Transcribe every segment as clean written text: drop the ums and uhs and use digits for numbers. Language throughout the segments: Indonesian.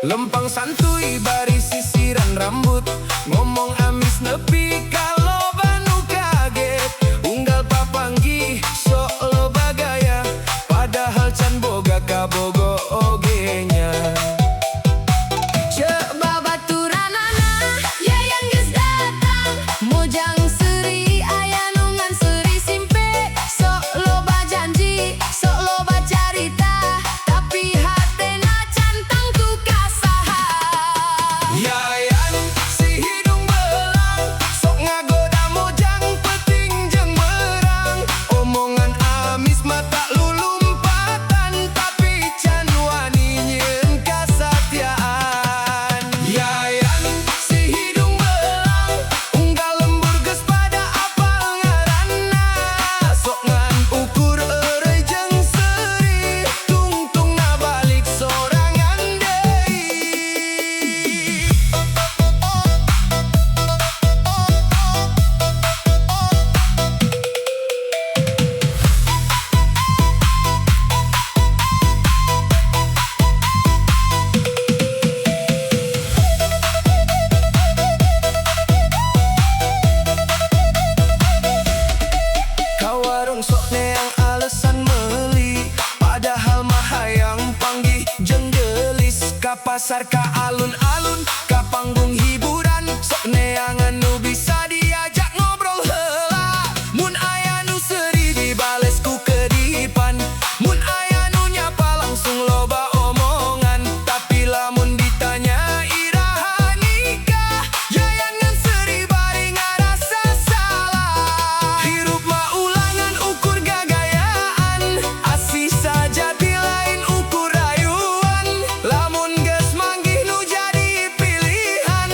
Lempang santuy bari sisiran rambut, ngomong amis nepi kalau banu kaget. Unggal papanggi sok lo bagaya, padahal can boga kabogo ogenya. Cek babaturanana yayang geus datang, mojang seuri aya nungan seuri simpe. Sok loba janji, sok loba carita, tapi hatena cantang tu kasaha. Yayan si hidung belang, sok ngagoda mojang peting jeung merang. Omongan amis mata lulumpatan, tapi can wani nyieun kasatiaan. Yayan si hidung belang, unggal lembur geus pada apal ngaranna. Sok ngan ukur eureui jeung seuri, tungtungna balik sorangan deui. Kawarung sok neang alesan meuli, padahal mah hayang panggih jeung gelis. Ka pasar ka alun-alun, ka panggung hiburan, sok neangan nu bisa diajak ngobrol heula. Mun aya nu seuri dibales ku kedipan, mun aya nu nyapa langsung loba omongan. Tapi lamun ditanya iraha nikah, yayan ngan seuri bari ngarasa salah. Hirup mah ulangan ukur gagayaan, asih saja lain ukur rayuan. Lamun geus manggih nu jadi pilihan,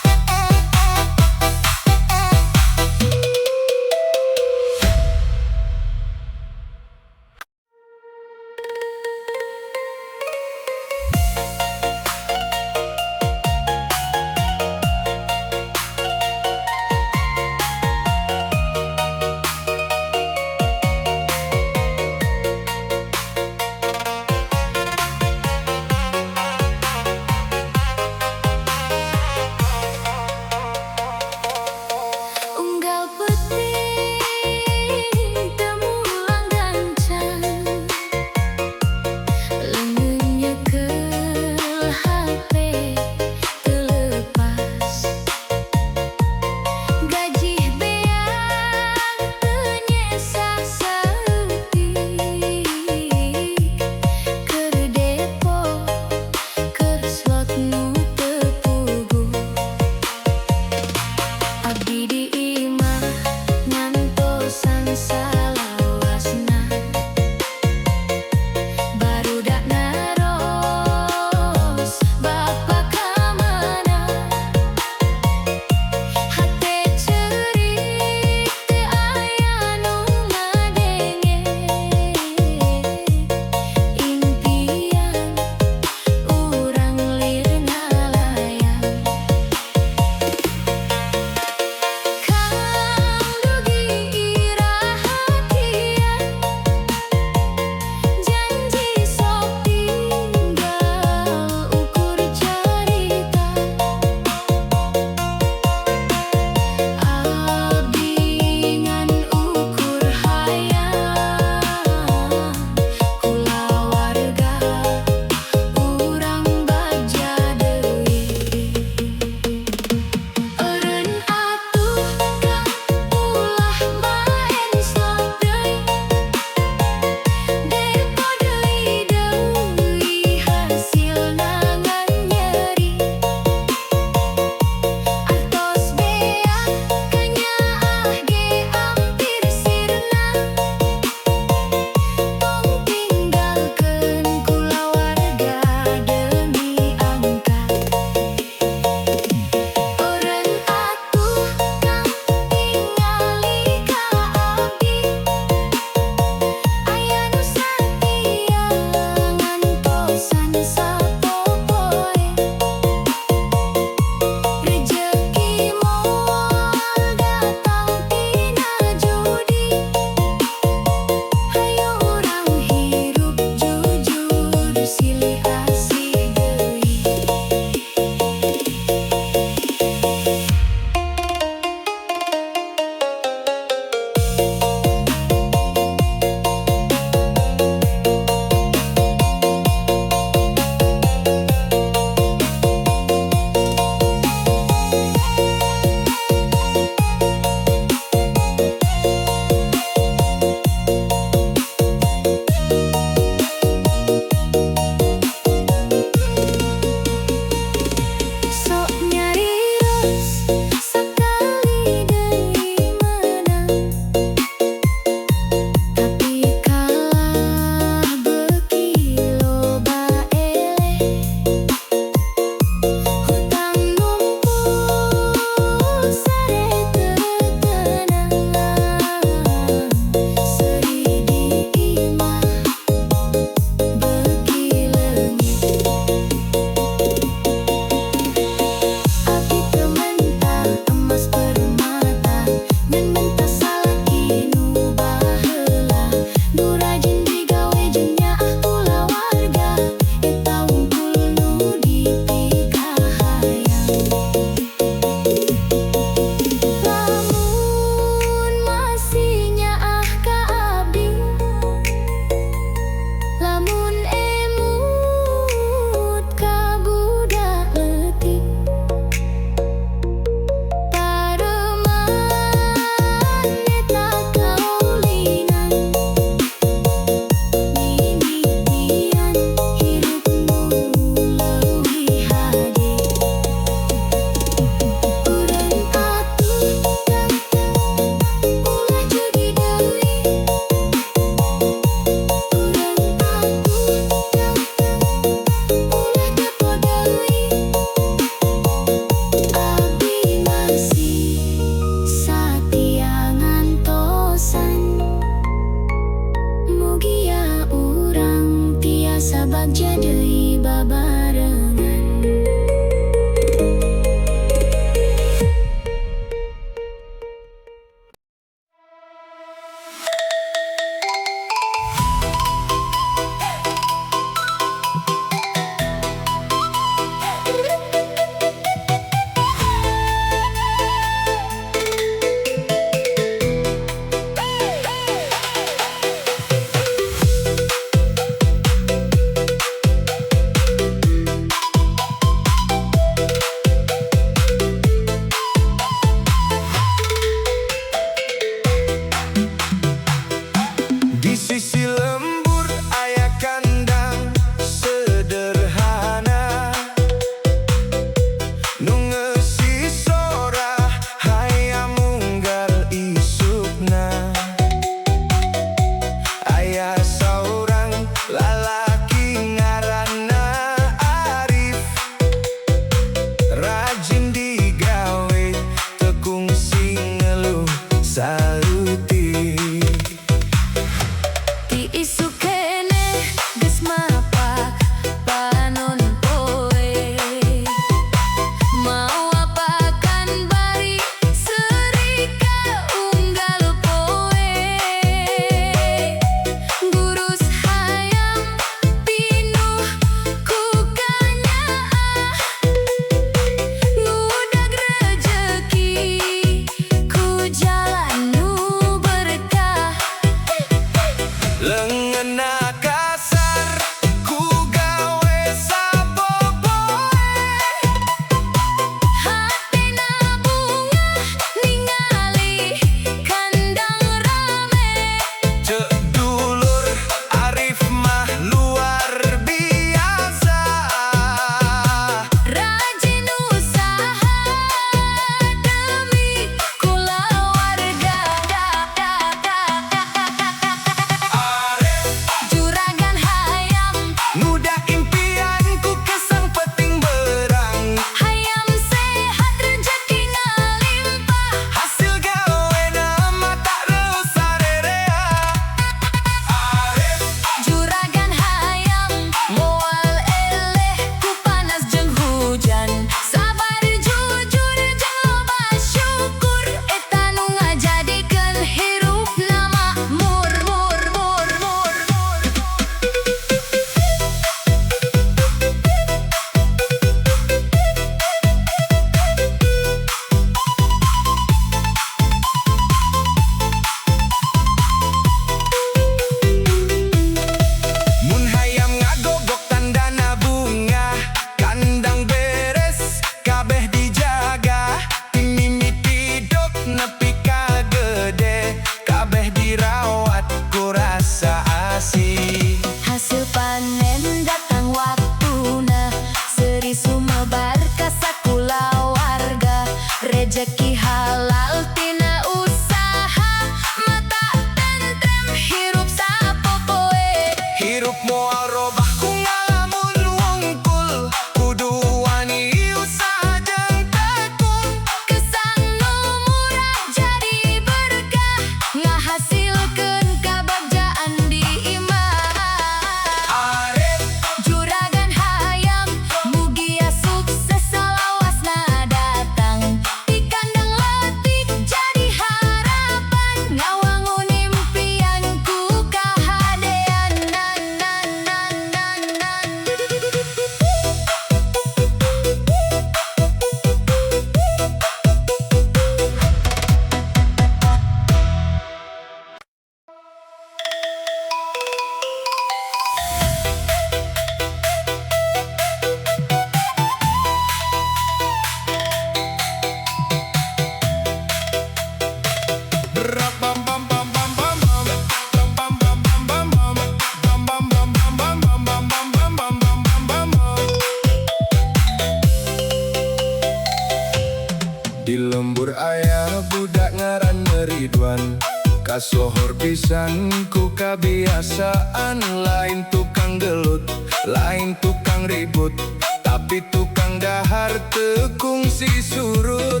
Kasohor pisan ku kebiasaan, lain tukang gelut, lain tukang ribut, tapi tukang dahar tekung si surut.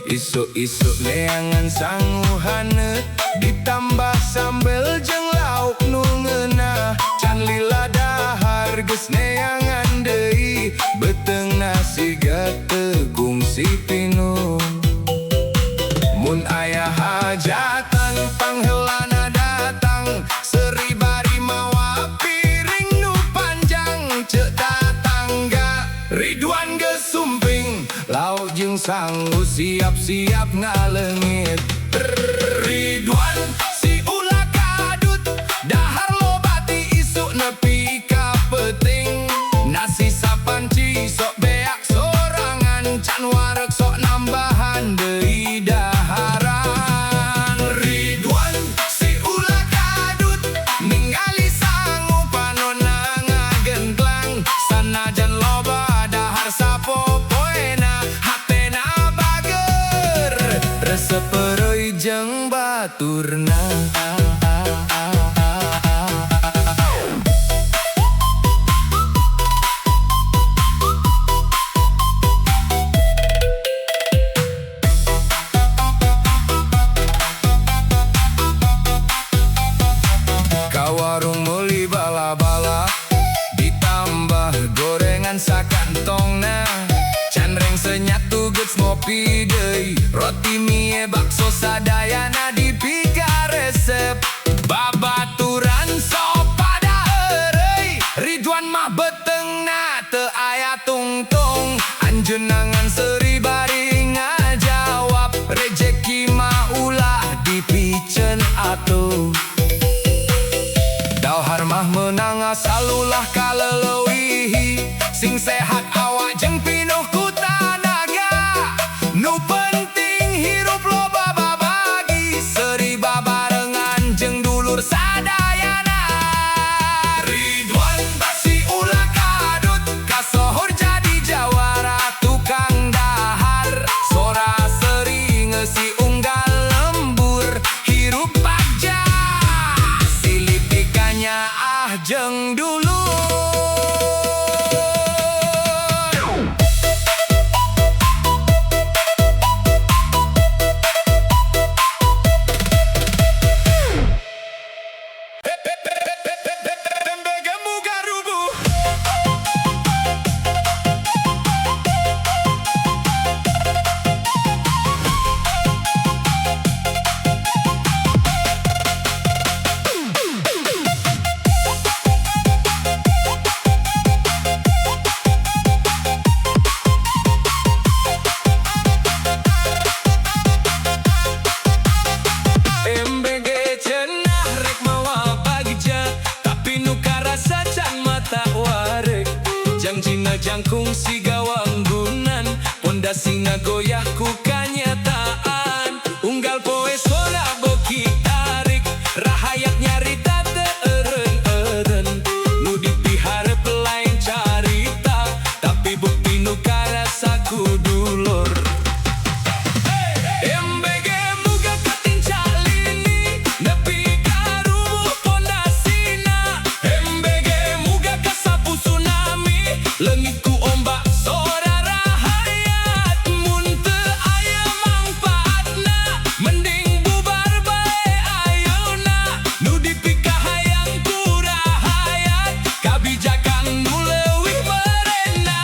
Isuk-isuk neangan sanguhanet, ditambah sambel jeung lauk nu ngeunah. Can lila dahar geus neangan deui, beteng nasi gatekung si pinung. Mun aya hajatan pangheulana datang, seri bari mawa piring nu panjang. Ceuk tatangga Ridwan geus sumping, lauk jeung sangu siap-siap ngaleungit. Ridwan si ulah kadut, dahar lobati isuk nepi ka peuting. Nasi sapanci sok beak sorangan, can wareg sok nambahan deui daharan. Ridwan si ulah kadut, ningali sangu panonna ngagentlang. Sanajan loba dahar sapopoena, hatena bager, resep pereuy jeung baturna. Ka warung meuli bala-bala, ditambah gorengan sakantongna. Canreng senyatu geus ngopi deui, roti mie bakso sadayana dipika resep. Babaturan sok pada eureuy, Ridwan mah betengna teu aya tungtung. Anjeunangan seri bari ngajawab, rejeki mah ulah dipiceun atuh. Dahar mah meunang asalulah kaleleuwih, sing sehat awak jeung pinuh ku tanaga. Nu penting hirup loba babagi, seri babarengan jeung dulur sadayana. Ridwan si ulah kadut, kasohor jadi jawara tukang dahar. Sora seri ngeusi unggal lembur, hirup bagja silih pikanya jeung dulur. Embegemu garubu, embege cenah rek mawa bagja, tapi nu karasa can mata wareg. Jangjina jangkung si gawanggunan, pondasina goyah ku kanyataan. Unggal poe sora boki tarik, rahayat nyarita teu eureun-eureun. Nu dipiharep lain carita, tapi bukti nu karasa ku dulur. Embege muga katinca lini, nepi ka rubuh pondasina. Embege muga kasapu tsunami, leungit ku ombak sora rahayat. Mun teu aya mangpaatna, mending bubar bae ayeuna. Nu dipika hayang ku rahayat, kabijakan nu leuwih merena.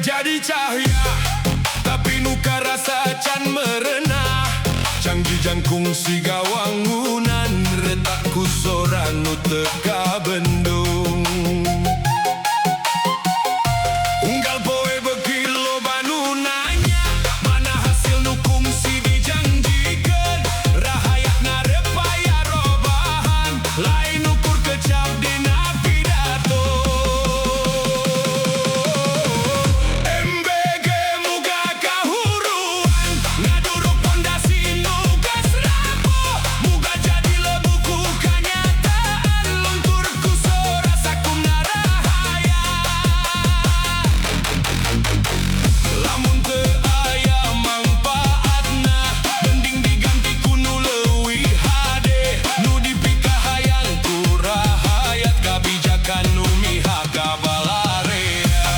jadi cahaya, tapi nuka rasa can merenah. Canggih jangkung si gawangunan, retakku sorang nu teka bendung. Unggal poe bekilo banu nanya, mana hasil nu kungsi dijanjikan. Rahayat ngarepaya robahan, lain ukur kecap dina pidato. MBG muga kahuruan, ngaduruk pondasi nu geus rapuh. Muga jadi lebuku kanyataan, luntur ku sora sakumna rahaya. Lamun teu aya mangpaatna, mending diganti ku nu leuwih hade. Nu dipikahayang ku rahayat, kabijakan nu mihak kabalarea.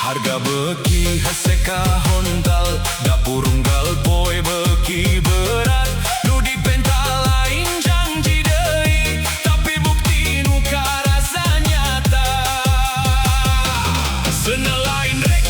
Harga beki heseka hontal, dapur unggal poe beki berat. Nu dipental lain janji deui, tapi bukti nu karasa nyata. Seuneu lain rek